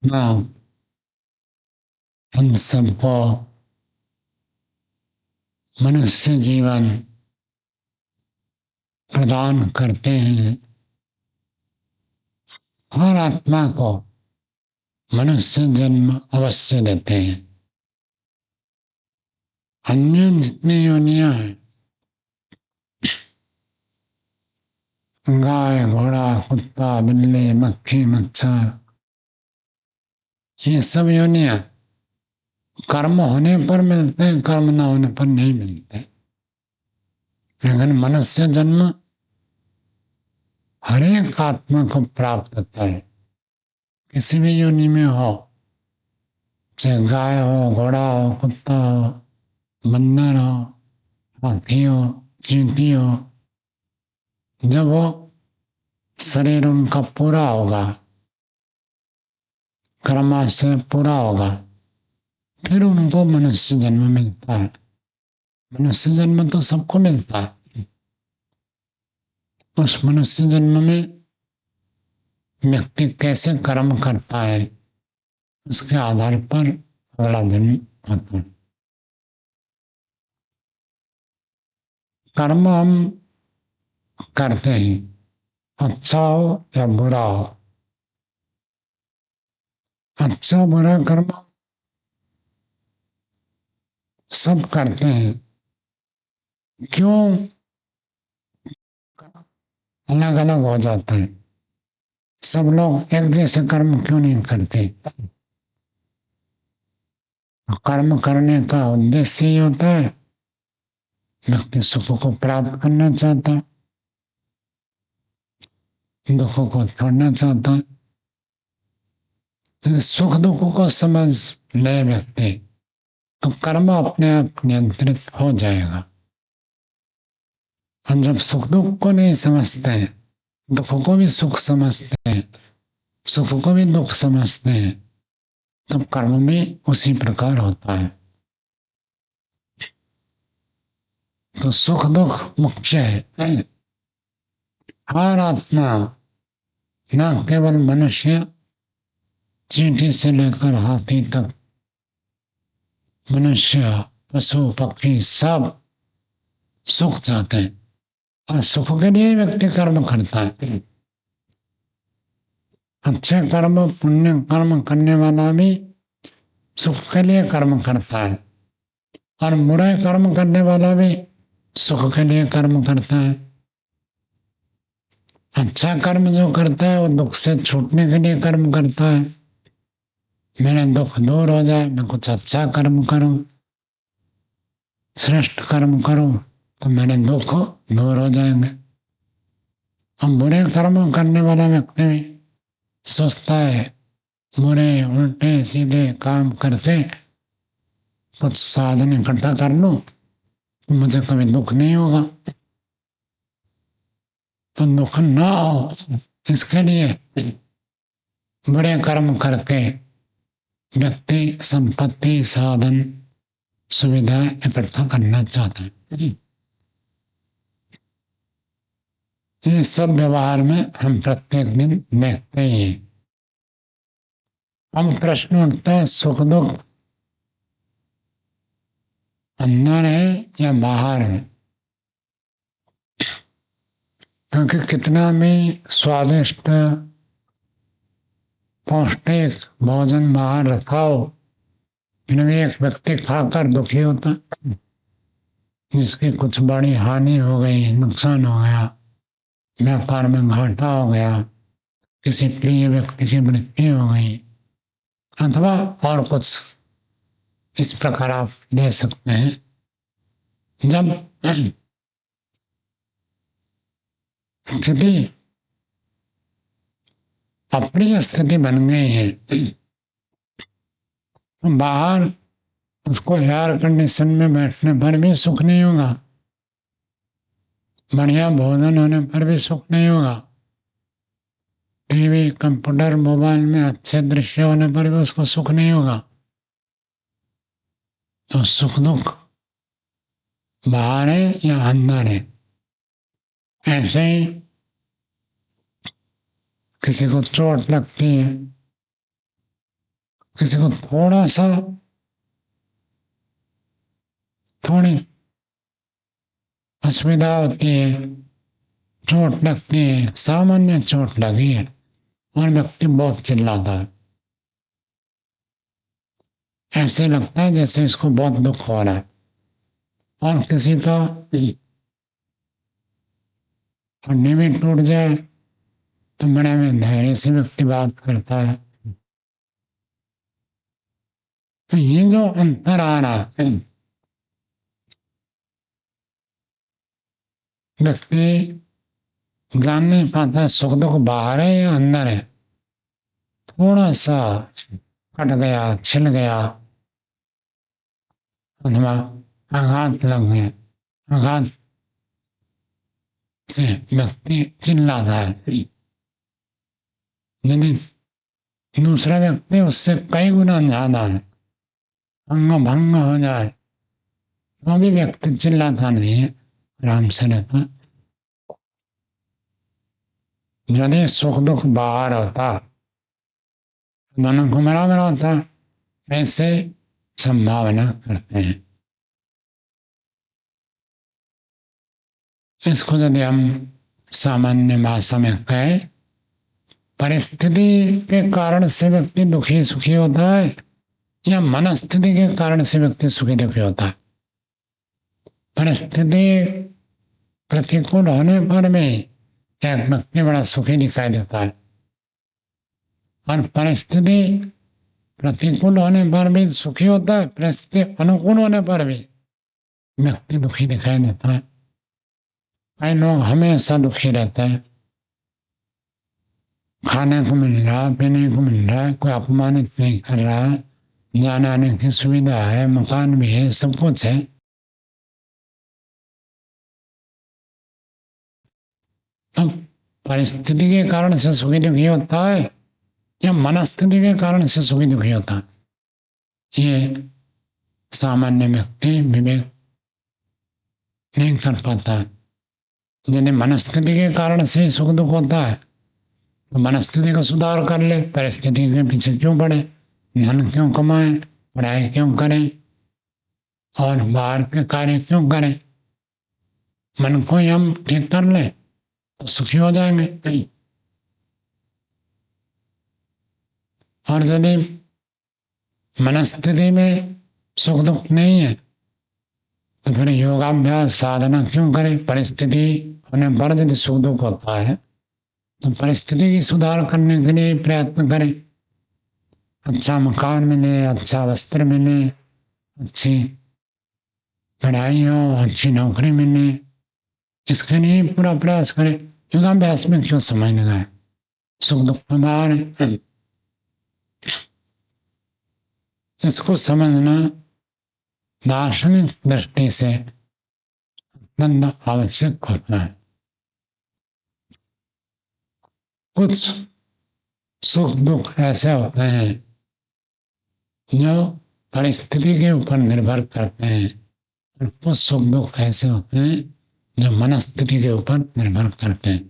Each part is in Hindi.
आत्मा हम सबको मनुष्य जीवन प्रदान करते हैं। हर आत्मा को मनुष्य जन्म अवश्य देते हैं। अन्य जितनी योनियां हैं, गाय, घोड़ा, कुत्ता, बिल्ली, मक्खी, मच्छर, ये सब योनियां कर्म होने पर मिलते हैं, कर्म न होने पर नहीं मिलते। लेकिन मनुष्य जन्म हर एक आत्मा को प्राप्त होता है, किसी भी योनि में हो, चाहे गाय हो, घोड़ा हो, कुत्ता हो, बंदर हो, हाथी हो, चींटी हो। जब वो शरीर उनका पूरा होगा, कर्माशय पूरा होगा, फिर उनको मनुष्य जन्म मिलता है। मनुष्य जन्म तो सबको मिलता है। उस मनुष्य जन्म में व्यक्ति कैसे कर्म करता है, उसके आधार पर अगला जन्म आता है। कर्म हम करते हैं, अच्छा हो या बुरा हो। अच्छा बुरा कर्म सब करते हैं। क्यों अलग अलग हो जाता है? सब लोग एक जैसे कर्म क्यों नहीं करते? कर्म करने का उद्देश्य ही होता है, व्यक्ति सुख को प्राप्त करना चाहता है, दुखों को छोड़ना चाहता है। सुख दुख को समझ ले व्यक्ति, तो कर्म अपने आप नियंत्रित हो जाएगा। और जब सुख दुख को नहीं समझते हैं, दुख को भी सुख समझते हैं, सुख को भी दुख समझते हैं, तब कर्म भी उसी प्रकार होता है। तो सुख दुख मुख्य है। हर आत्मा, न केवल मनुष्य, चींटी से लेकर हाथी तक, मनुष्य, पशु, पक्षी सब सुख चाहते हैं, और सुख के लिए व्यक्ति कर्म करता है। अच्छे कर्म, पुण्य कर्म करने वाला भी सुख के लिए कर्म करता है, और बुरे कर्म करने वाला भी सुख के लिए कर्म करता है। अच्छा कर्म जो करता है वो दुख से छूटने के लिए कर्म करता है। मेरा दुख दूर हो जाए, मैं कुछ अच्छा कर्म करूं, श्रेष्ठ कर्म करूं, तो मेरे दुख दूर हो जाएंगे। हम बुरे कर्म करने वाला व्यक्ति भी सोचता है, बुरे उल्टे सीधे काम करके कुछ साधन इकट्ठा कर लूं तो मुझे कभी दुख नहीं होगा। तो दुख ना हो इसके लिए बुरे कर्म करके व्यक्ति संपत्ति, साधन, सुविधा इकट्ठा करना चाहता है। ये सब व्यवहार में हम प्रत्येक दिन देखते ही हैं। हम प्रश्न उठता है, सुख दुख अंदर है या बाहर है? क्योंकि कितना भी स्वादिष्ट पौष्टिक भोजन बाहर रखा हो, फिर भी एक व्यक्ति खाकर दुखी होता, जिसकी कुछ बड़ी हानि हो गई, नुकसान हो गया, व्यापार में घाटा हो गया, किसी प्रिय व्यक्ति की मृत्यु हो गई, अथवा और कुछ इस प्रकार आप ले सकते हैं। जब स्थिति अप्रिय स्थिति बन गई है, बाहर उसको एयर कंडीशन में बैठने पर भी सुख नहीं होगा, बढ़िया भोजन होने पर भी सुख नहीं होगा, टीवी, कंप्यूटर, मोबाइल में अच्छे दृश्य होने पर भी उसको सुख नहीं होगा। तो सुख दुख बाहर है या अंदर है? ऐसे ही किसी को चोट लगती है किसी को थोड़ी असुविधा होती है, चोट लगती है, सामान्य चोट लगी है और व्यक्ति बहुत चिल्लाता है, ऐसे लगता है जैसे इसको बहुत दुख हो रहा है। और किसी का हड्डी भी टूट जाए तो बड़े में धैर्य से व्यक्ति बात करता है। तो ये जो अंतर आ रहा है, व्यक्ति जान नहीं पाता सुख दुख बाहर है या अंदर है। थोड़ा सा कट गया, छिल गया अथवा आघात लग गया, आघात से व्यक्ति चिल्लाता है। यदि दूसरा व्यक्ति उससे कई गुना ज्यादा है, अंग भंग हो जाए तो भी व्यक्ति चिल्लाता नहीं है, आराम से रहता। यदि सुख दुख बाहर होता, दोनों को बराबर होता, ऐसे संभावना करते हैं। इसको यदि हम सामान्य भाषा में कहें, परिस्थिति के कारण से व्यक्ति दुखी सुखी होता है या मनस्थिति के कारण से व्यक्ति सुखी दुखी होता है। परिस्थिति प्रतिकूल होने पर भी एक व्यक्ति बड़ा सुखी दिखाई देता है और परिस्थिति प्रतिकूल होने पर भी सुखी होता है, परिस्थिति अनुकूल होने पर भी व्यक्ति दुखी दिखाई देता है। कई लोग हमेशा दुखी रहते हैं, खाने को मिल रहा, पीने को मिल रहा है, कोई अपमानित नहीं कर रहा है, जाने आने की सुविधा है, मकान भी है, सब कुछ है, तो परिस्थिति के कारण से सुखी दुखी होता है या मनस्थिति के कारण से सुखी दुखी होता है, ये सामान्य व्यक्ति विवेक नहीं कर पाता। यदि मनस्थिति के कारण से सुख दुख होता है तो मनस्थिति को सुधार कर ले, परिस्थिति के पीछे क्यों पड़े, धन क्यों कमाए, पढ़ाई क्यों करें और बाहर के कार्य क्यों करें। मन को ही हम ठीक कर ले तो सुखी हो जाएंगे। और यदि मनस्थिति में सुख दुख नहीं है तो फिर योगाभ्यास साधना क्यों करें। परिस्थिति होने पर यदि सुख दुख होता है तो परिस्थिति की सुधार करने के लिए प्रयत्न करें, अच्छा मकान मिले, अच्छा वस्त्र मिले, अच्छी पढ़ाई हो, अच्छी नौकरी मिले, इसके लिए पूरा प्रयास करें। योगाभ्यास में क्यों समय लगाए, सुख दुख में बाहर है। इसको समझना दार्शनिक दृष्टि से अत्यंत आवश्यक होता है। कुछ सुख दुख ऐसे होते हैं जो परिस्थिति के ऊपर निर्भर करते हैं और कुछ सुख दुख ऐसे होते हैं जो मनस्थिति के ऊपर निर्भर करते हैं।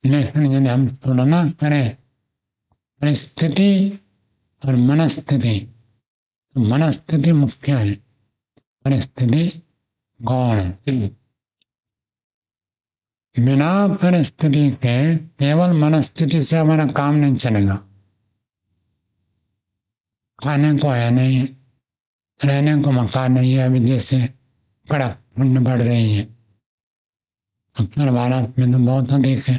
लेकिन यदि हम तुलना करें परिस्थिति और मनस्थिति, तो मनस्थिति मुख्य है, परिस्थिति गौण है। बिना परिस्थिति के केवल मनस्थिति से हमारा काम नहीं चलेगा। खाने को है नहीं, रहने को मकान नहीं है, अभी जैसे कड़क ठंड बढ़ रही है, उत्तर भारत में तो बहुत अधिक है।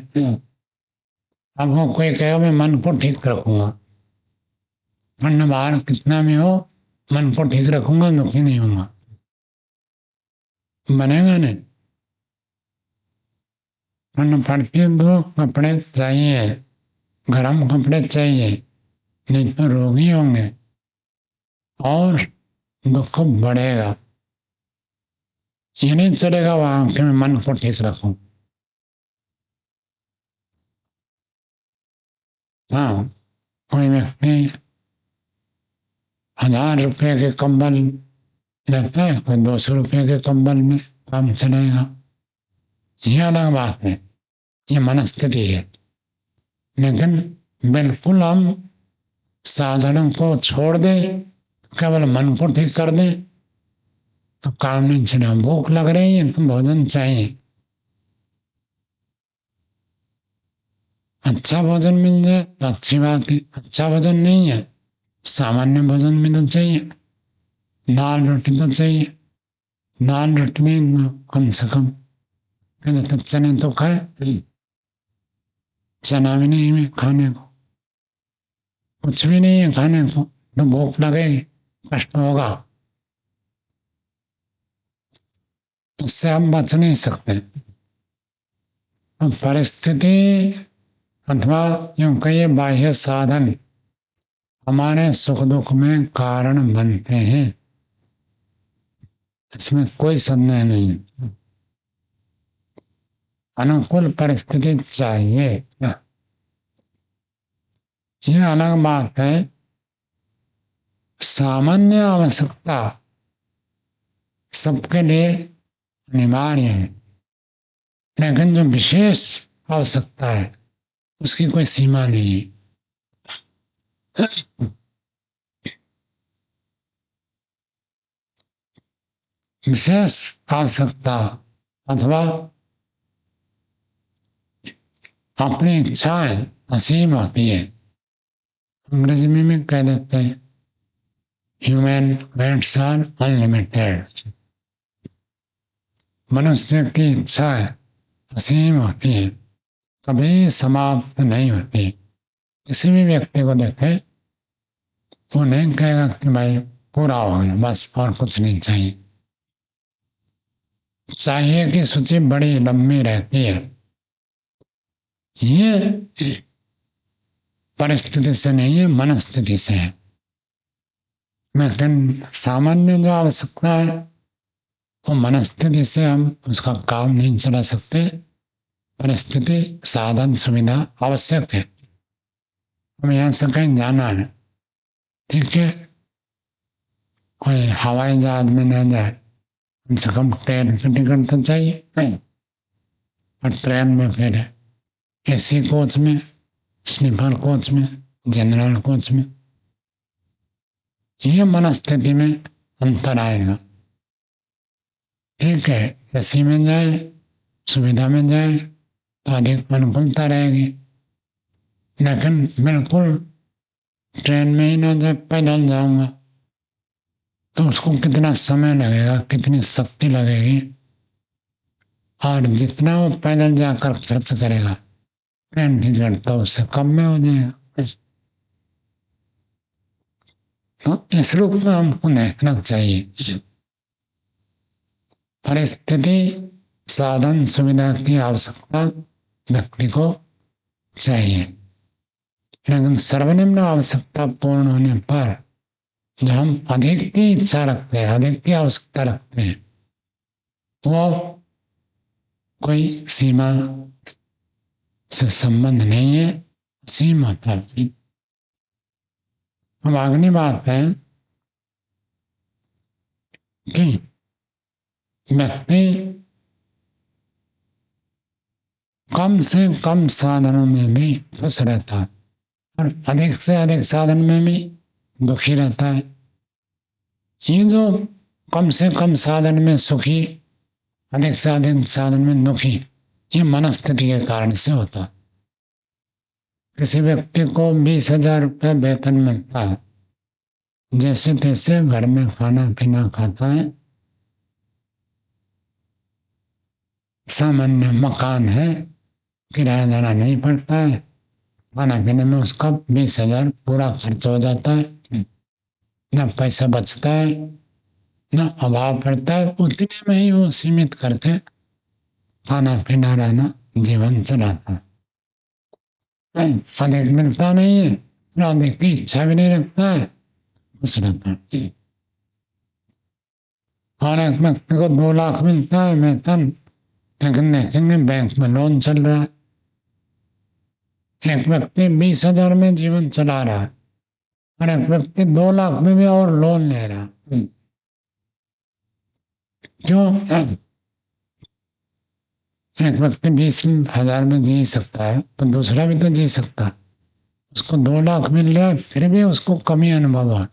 अब वो कोई कहे मैं मन को ठीक रखूंगा, ठंड बाहर कितना भी हो मन को ठीक रखूंगा, दुखी नहीं होऊंगा, बनेगा नहीं। ठंड पड़ती है तो कपड़े चाहिए, गर्म कपड़े चाहिए, नहीं तो रोगी होंगे और दुख बढ़ेगा। ये नहीं चलेगा वहां कि मैं मन को ठीक रखूं। हाँ, कोई व्यक्ति 1000 रुपये के कंबल लेता है, कोई 200 रुपये के कंबल में काम चलेगा, ये अलग बात है, ये मनस्थिति है। लेकिन बिल्कुल हम साधनों को छोड़ दे, केवल मन को ठीक कर दे तो काम नहीं चला। भूख लग रही है तो भोजन चाहिए, अच्छा भोजन मिल जाए तो अच्छी बात है। अच्छा भोजन नहीं है, सामान्य भोजन भी तो चाहिए, दाल रोटी तो चाहिए। दाल रोटी नहीं, कम से कम पहले तो चने तो खाए, चना भी नहीं है खाने को, कुछ भी नहीं है खाने को, तो भूख लगेगी, कष्ट होगा, उससे हम बच नहीं सकते। तो परिस्थिति अथवा यूं कहिए बाह्य साधन हमारे सुख दुख में कारण बनते हैं, इसमें कोई संदेह नहीं। अनुकूल परिस्थिति चाहिए, यह अलग बात है। सामान्य आवश्यकता सबके लिए अनिवार्य है, लेकिन जो विशेष आवश्यकता है उसकी कोई सीमा नहीं है। विशेष आवश्यकता अथवा अपनी इच्छाएं असीम होती है। अंग्रेजी में भी कह देते हैं ह्यूमन वांट्स आर अनलिमिटेड। मनुष्य की इच्छाएं असीम होती है, कभी समाप्त नहीं होती। किसी भी व्यक्ति को देखे वो नहीं कहेगा कि भाई पूरा हो गया बस और कुछ नहीं चाहिए। चाहिए की सूची बड़ी लंबी रहती है। ये परिस्थिति से नहीं है, मनस्थिति से है। लेकिन सामान्य जो आवश्यकता है वो मनस्थिति से हम उसका काम नहीं चला सकते। परिस्थिति साधन सुविधा आवश्यक है। हमें यहाँ से कहीं जाना है, ठीक है, कोई हवाई जहाज में ना जाए, कम से कम ट्रेन की टिकट तो चाहिए। और ट्रेन में फिर एसी कोच में, स्लीपर कोच में, जनरल कोच में, ये मनस्थिति में अंतर आएगा। ठीक है, एसी में जाए, सुविधा में जाए तो अधिक अनुकूलता रहेगी, लेकिन बिल्कुल ट्रेन में ही ना जाए, पैदल जाऊंगा तो उसको कितना समय लगेगा, कितनी शक्ति लगेगी, और जितना वो पैदल जाकर खर्च करेगा ट्रेन टिकट तो उससे कम में हो जाएगा। तो इस रूप में हमको देखना चाहिए। परिस्थिति साधन सुविधा की आवश्यकता व्यक्ति को चाहिए, लेकिन सर्वनिम्न आवश्यकता पूर्ण होने पर जो हम अधिक की इच्छा रखते हैं, अधिक की आवश्यकता रखते हैं, वो कोई सीमा से संबंध नहीं है, सीमा होता है। अब अगली बात है कि व्यक्ति कम से कम साधनों में भी खुश रहता है और अधिक से अधिक साधन में भी दुखी रहता है। ये जो कम से कम साधन में सुखी, अधिक से अधिक साधन में दुखी, ये मनस्थिति के कारण से होता है। किसी व्यक्ति को 20,000 रुपये वेतन मिलता है, जैसे तैसे घर में खाना पीना खाता है, सामान्य मकान है, किराया देना नहीं पड़ता है, खाना पीने में उसका 20,000 पूरा खर्च हो जाता है, न पैसा बचता है न अभाव पड़ता है। उतने में ही वो सीमित करके खाना पीना रहना जीवन चलाता है। अधिक मिलता नहीं है, अधिक की इच्छा भी नहीं रखता है, खुश रहता है। और एक व्यक्ति को 2 लाख मिलता है वेतन, लेकिन देखेंगे बैंक में लोन चल रहा है। एक व्यक्ति 20,000 में जीवन चला रहा है और एक व्यक्ति 2 लाख में भी और लोन ले रहा है। क्यों? एक व्यक्ति 20,000 में जी सकता है तो दूसरा भी तो जी सकता है, उसको 2 लाख मिल रहा है फिर भी उसको कमी अनुभव है।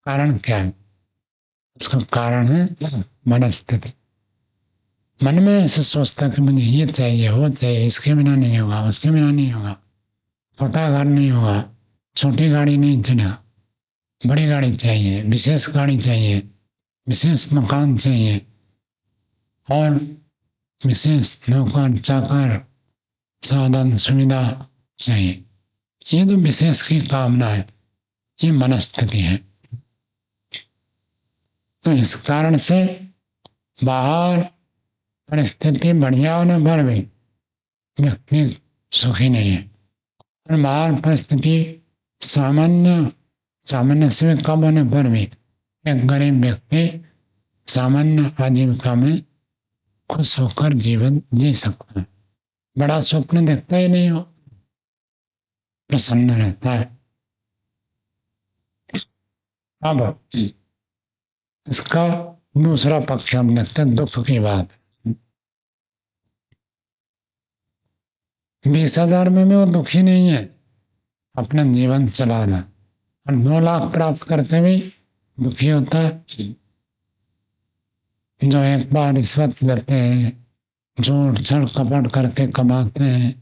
कारण क्या है? उसका कारण है मनस्थिति। मन में ऐसे सोचता कि मुझे ये चाहिए, वो चाहिए, इसके बिना नहीं होगा, उसके बिना नहीं होगा, छोटा घर नहीं होगा, छोटी गाड़ी नहीं चलेगा, बड़ी गाड़ी चाहिए, विशेष गाड़ी चाहिए, विशेष मकान चाहिए, और विशेष नौकर चाकर साधन सुविधा चाहिए। ये जो विशेष की कामना है, ये मनस्थिति है। तो इस कारण से बाहर परिस्थिति बढ़िया होने पर भी व्यक्ति सुखी नहीं है, और बाहर परिस्थिति सामान्य से कम होने पर भी एक गरीब व्यक्ति सामान्य आजीविका में खुश होकर जीवन जी सकता है। बड़ा स्वप्न देखता ही नहीं हो, प्रसन्न रहता है। अब इसका दूसरा पक्ष हम देखते हैं, दुख की बात। 20,000 में भी वो दुखी नहीं है, अपना जीवन चला रहा, और 2 लाख प्राप्त करके भी दुखी होता है। जो एक बार रिश्वत लेते हैं, झूठ छल कपट करके कमाते हैं,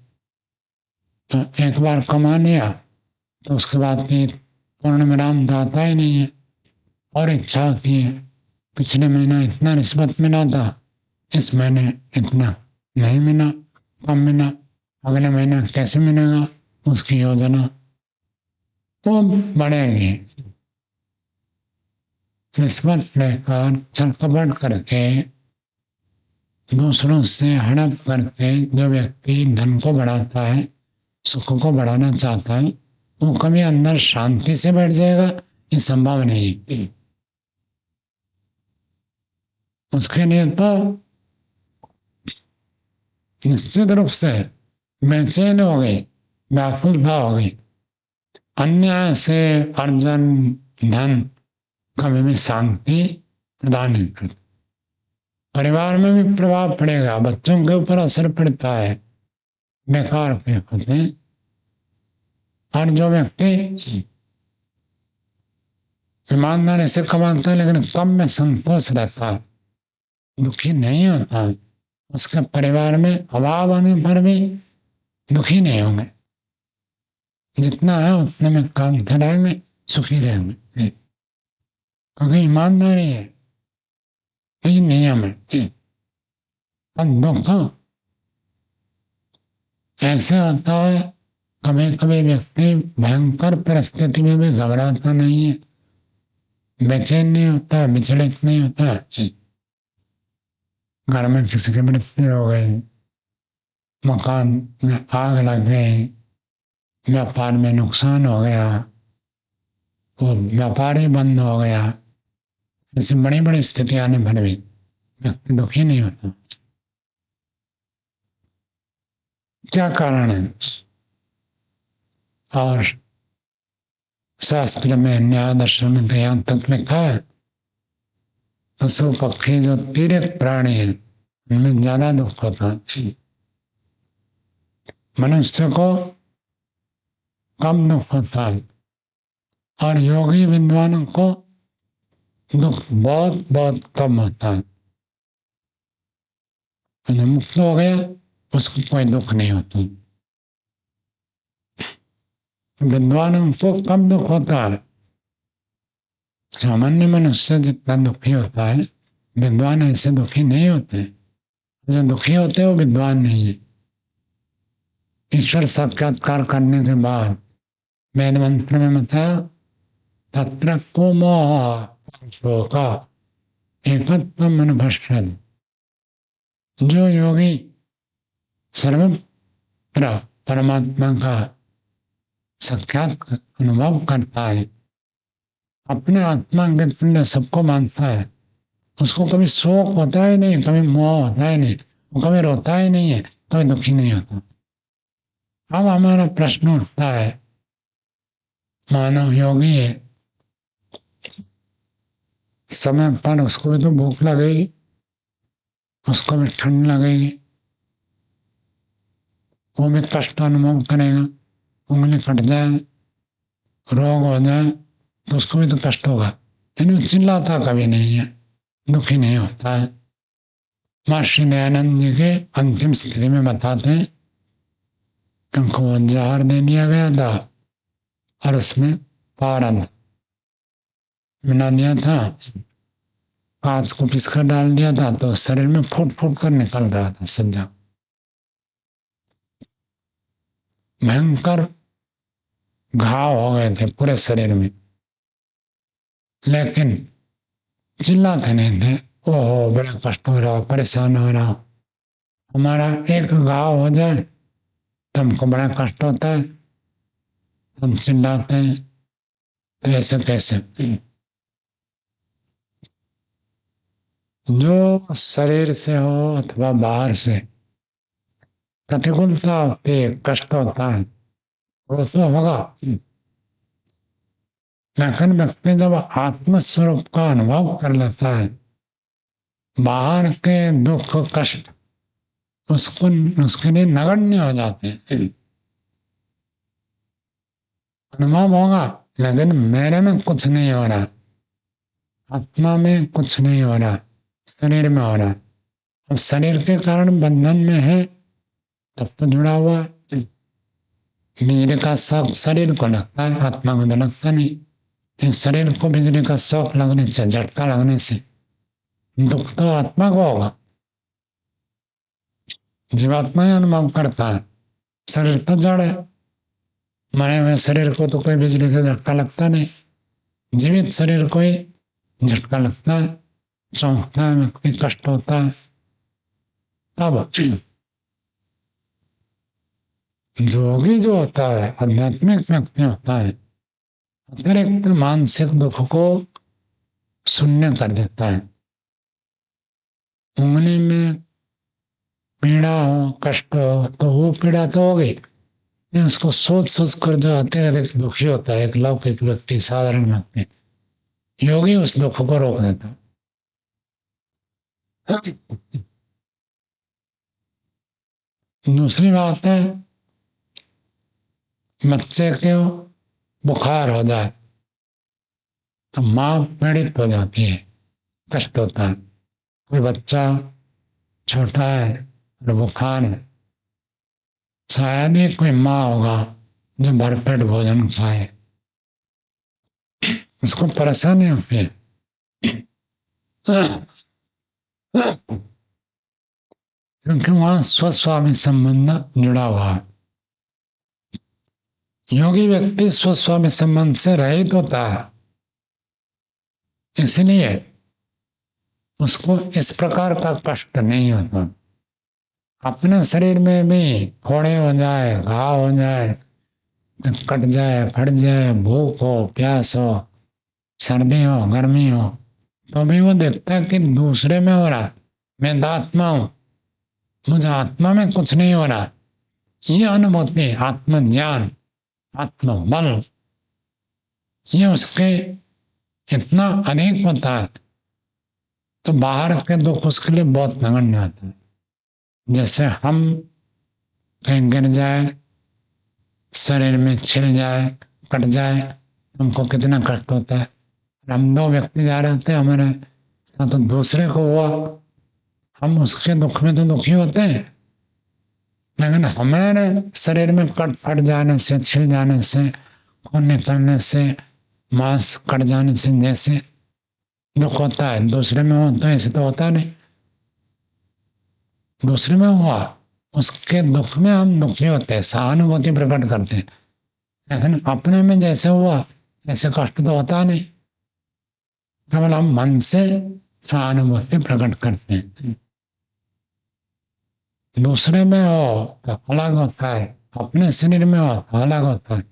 तो एक बार कमा लिया तो उसके बाद की पूर्ण विराम तो आता ही नहीं है, और इच्छा होती है पिछले महीना इतना रिश्वत मिला था, इस महीने इतना नहीं मिला, कम मिला, अगले महीना कैसे मिलेगा, उसकी योजना वो बढ़ेगी। रिश्वत लेकर छल कपट करके दूसरों से हड़प करके जो व्यक्ति धन को बढ़ाता है, सुख को बढ़ाना चाहता है, वो कभी अंदर शांति से बैठ जाएगा, ये संभव नहीं। उसके लिए तो निश्चित रूप से बेचैन हो गई, व्याकुलता हो गई। अन्याय से अर्जन धन कभी भी शांति प्रदान नहीं करता। परिवार में भी प्रभाव पड़ेगा, बच्चों के ऊपर असर पड़ता है, बेकार के होते हैं। और जो व्यक्ति ईमानदारी से कमाता है लेकिन कम में संतोष रहता है, दुखी नहीं होता है, उसके परिवार में अभाव आने पर भी दुखी नहीं होंगे। जितना है उतने में काम चलाएंगे, सुखी रहेंगे, क्योंकि ईमानदारी है, ये नियम है। और दुख ऐसे होता है, कभी कभी व्यक्ति भयंकर परिस्थिति में भी घबराता नहीं है, बेचैन नहीं होता, विचलित नहीं होता। घर में किसी की मृत्यु हो गई, मकान में आग लग गई, व्यापार में नुकसान हो गया, वो व्यापार ही बंद हो गया, ऐसी बड़ी बड़ी स्थिति आने पर भी व्यक्ति दुखी नहीं होता। क्या कारण है? और शास्त्र में, न्याय दर्शन में तो यहाँ तक लिखा है, पशु पक्षी जो तीर्थ प्राणी है उनमें ज्यादा दुख होता है, मनुष्य को कम दुख होता है, और योगी विद्वानों को दुख बहुत बहुत कम होता है। जो मुक्त हो गया उसको कोई दुख नहीं होता। विद्वानों को कम दुख होता है, सामान्य मनुष्य जितना दुखी होता है, विद्वान ऐसे दुखी नहीं होते। जो दुखी होते हैं वो विद्वान नहीं है। ईश्वर साक्षात्कार करने के बाद वेद मंत्र में बताया, तत्र को मोह शोका एकत्वम अनुभश्यति। जो योगी सर्वत्र परमात्मा का साक्षात अनुभव करता है, अपने आत्मा के तुल्य सबको मानता है, उसको कभी शोक होता ही नहीं, कभी मोह होता ही नहीं, वो कभी रोता ही नहीं है, कभी दुखी नहीं होता। अब हमारा प्रश्न उठता है, मानव योगी है, समय पर उसको भी तो भूख लगेगी, उसको भी ठंड लगेगी, वो भी कष्ट अनुभव करेगा, उंगली कट जाए, रोग हो जाए तो उसको भी तो कष्ट होगा, लेकिन वो चिल्लाता कभी नहीं है, दुखी नहीं होता है। महर्षि दयानंद जी के अंतिम स्थिति में बताते हैं कि उनको जहर दे दिया गया था और उसमें पारद मिला दिया था, कांच को पिसकर डाल दिया था, तो शरीर में फूट फूट कर निकल रहा था सज्जा, भयंकर घाव हो गए थे पूरे शरीर में, लेकिन चिल्लाते नहीं थे। ओहो बड़ा कष्ट हो रहा, परेशान हो रहा, हमारा एक घाव हो जाए तो हमको बड़ा कष्ट होता है, हम चिल्लाते हैं, तो ऐसे कैसे। जो शरीर से हो अथवा बाहर से प्रतिकूलता होती है, कष्ट होता है, वो तो होगा, लेकिन व्यक्ति जब आत्म स्वरूप का अनुभव कर लेता है, बाहर के दुख कष्ट उसको उसके लिए नगण्य हो जाते हैं। अनुभव होगा लेकिन मेरे में कुछ नहीं हो रहा, आत्मा में कुछ नहीं हो रहा, शरीर में हो रहा। अब शरीर के कारण बंधन में है तब तो जुड़ा हुआ है। बिजली का शौक शरीर को लगता है, आत्मा को तो लगता नहीं। लेकिन शरीर को बिजली का शौक लगने से, झटका लगने से दुख तो आत्मा को होगा, जीवात्मा ही अनुभव करता है। शरीर तो जड़ है, मरे हुए शरीर को तो कोई बिजली का झटका लगता नहीं, जीवित शरीर को ही झटका लगता है, चौंकता है, व्यक्ति कष्ट होता है। तब योगी जो होता है, आध्यात्मिक व्यक्ति होता है, अतिरिक्त मानसिक दुख को शून्य कर देता है। उंगली में पीड़ा हो, कष्ट हो, तो वो पीड़ा तो हो गई, उसको सोच सोच कर जो अतिरिक्त दुखी होता है एक लौकिक व्यक्ति, साधारण व्यक्ति, योगी उस दुख को रोक देता है। दूसरी बात है, बच्चे को बुखार हो जाए तो माँ पीड़ित हो जाती है, कष्ट होता है। कोई बच्चा छोटा है और बुखार है, शायद ही कोई माँ होगा जो भरपेट भोजन खाए, उसको परेशानी होती है। क्योंकि वहां स्वस्वामी संबंध जुड़ा हुआ है। योगी व्यक्ति स्वस्वामी संबंध से रहित होता है, इसलिए उसको इस प्रकार का कष्ट नहीं होता। अपने शरीर में भी फोड़े हो जाए, घाव हो जाए, कट जाए, फट जाए, भूख हो, प्यास हो, सर्दी हो, गर्मी हो, तो भी वो देखता है कि दूसरे में हो रहा, मैं तो आत्मा हूं, मुझे आत्मा में कुछ नहीं हो रहा। ये अनुभूति, आत्मज्ञान, आत्मबल, ये उसके इतना अनेक होता है, तो बाहर के दुख उसके लिए बहुत नगण्य होता है। जैसे हम कहीं गिर जाए, शरीर में छिल जाए, कट जाए, हमको कितना कष्ट होता है। हम दो व्यक्ति जा रहे थे, हमारे साथ तो दूसरे को हुआ, हम उसके दुख में तो दुखी होते हैं, लेकिन हमारे शरीर में कट फट जाने से, छिल जाने से, खून निकलने से, मांस कट जाने से जैसे दुख होता है, दूसरे में होता है ऐसे तो होता नहीं। दूसरे में हुआ, उसके दुख में हम दुखी होते हैं, सहानुभूति प्रकट करते हैं, लेकिन अपने में जैसे हुआ ऐसे कष्ट तो होता नहीं, केवल हम मन से सहानुभूति प्रकट करते हैं। दूसरे में हो तो अलग होता है, अपने शरीर में हो तो अलग होता है।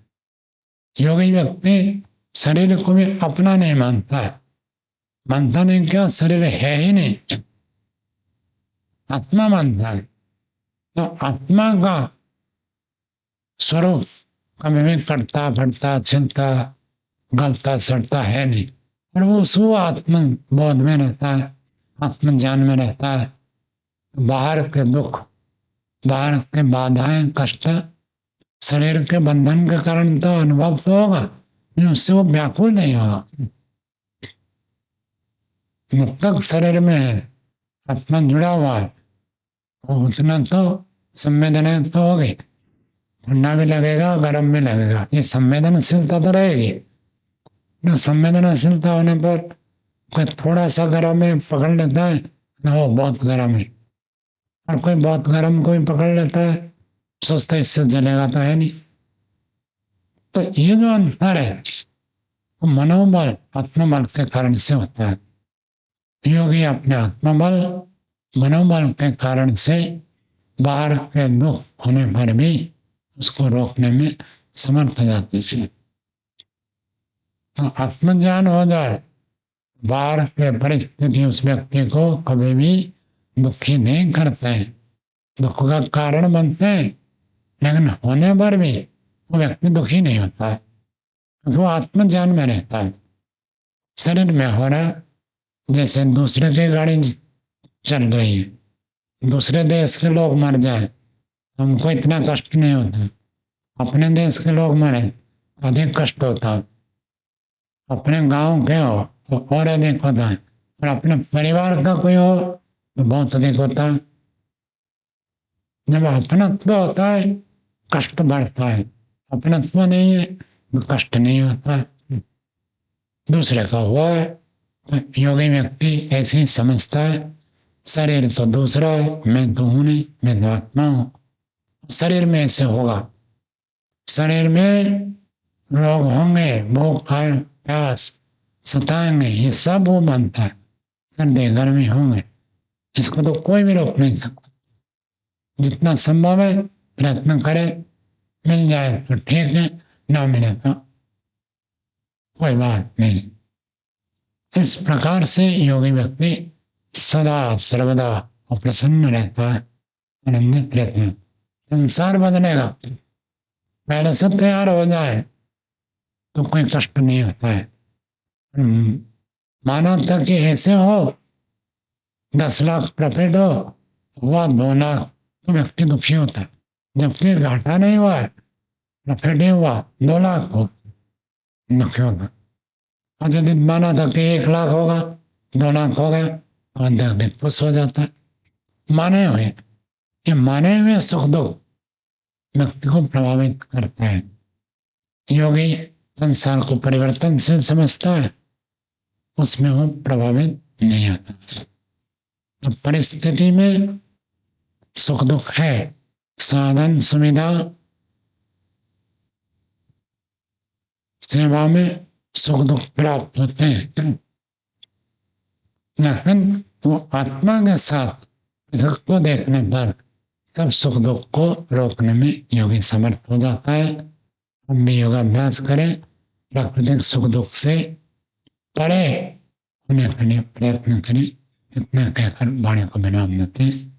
योगी व्यक्ति शरीर को भी अपना नहीं मानता है, मानता नहीं, क्या शरीर है ही नहीं, आत्मा मानता है। तो आत्मा का स्वरूप कभी भी कटता फटता छिलता गलता सड़ता है नहीं, और वो उस आत्म बोध में रहता है, आत्मज्ञान में रहता है। बाहर के दुख, बाहर के बाधाएं, कष्ट शरीर के बंधन के कारण तो अनुभव तो होगा, लेकिन उससे वो व्याकुल नहीं होगा। जब तक शरीर में है, आत्मा जुड़ा हुआ है, वो उतना तो संवेदना तो होगी, ठंडा भी लगेगा गर्म भी लगेगा, ये संवेदनशीलता तो रहेगी। जो संवेदनशीलता होने पर कोई थोड़ा सा गर्म है पकड़ लेता है ना, वो बहुत गर्म है, और कोई बहुत गर्म कोई पकड़ लेता है, सोचता है इससे जलेगा तो है नहीं। तो ये जो अंतर है वो मनोबल आत्मबल के कारण से होता है। योगी अपने आत्मबल मनोबल के कारण से बाहर के दुख होने पर भी उसको रोकने में समर्थ हो जाते हैं। तो आत्मज्ञान हो जाए, बाहर के परिस्थिति उस व्यक्ति को कभी भी दुखी नहीं करते हैं, दुख का कारण बनते हैं, लेकिन होने पर भी वो व्यक्ति दुखी नहीं होता है, क्योंकि वो आत्मज्ञान में रहता है। शरीर में हो रहा, जैसे दूसरे की गाड़ी चल रही है, दूसरे देश के लोग मर जाए हमको इतना कष्ट नहीं होता, अपने देश के लोग मरे अधिक कष्ट होता है, अपने गांव के हो तो और अधिक होता है, और अपने परिवार का कोई हो तो बहुत अधिक होता है। जब अपनत्व होता है कष्ट बढ़ता है, अपनत्व नहीं है तो कष्ट नहीं होता है। दूसरे का हुआ है तो योगी व्यक्ति ऐसे ही समझता है, शरीर तो दूसरा है, मैं तो हूं नहीं, मैं तो आत्मा हूं। शरीर में ऐसे होगा, शरीर में रोग होंगे, भूख प्यास सताएंगे, ये सब वो मानता है, सर्दी गर्मी होंगे, इसको तो कोई भी रोक नहीं सकता। जितना संभव है प्रयत्न करे, मिल जाए तो ठीक है, ना मिले तो कोई बात नहीं। इस प्रकार से योगी व्यक्ति सदा सर्वदा प्रसन्न रहता है, आनंदित रहता है। संसार बदलेगा, पहले से तैयार हो जाए तो कोई कष्ट नहीं होता है। माना था कि ऐसे हो 10 लाख प्रॉफिट हो, हुआ 2 लाख तो व्यक्ति दुखी होता है, जबकि घाटा नहीं हुआ है, प्रॉफिट ही हुआ 2 लाख हो, दुखी होता। और यदि माना था कि 1 लाख होगा 2 लाख हो गया तो खुश हो जाता है। माने हुए, ये माने हुए सुख दुख व्यक्ति को प्रभावित करता है। योगी संसार को परिवर्तनशील समझता है, उसमें वो प्रभावित नहीं होता। तो परिस्थिति में सुख दुख है, साधन सुविधा सेवा में सुख दुख प्राप्त होते हैं, लेकिन वो आत्मा के साथ दुख को देखने पर सब सुख दुख को रोकने में योगी समर्थ हो जाता है। हम भी योगाभ्यास करें, प्राकृतिक सुख दुख से परे होने के लिए प्रयत्न करें। इतना कहकर वाणी को विराम देते हैं।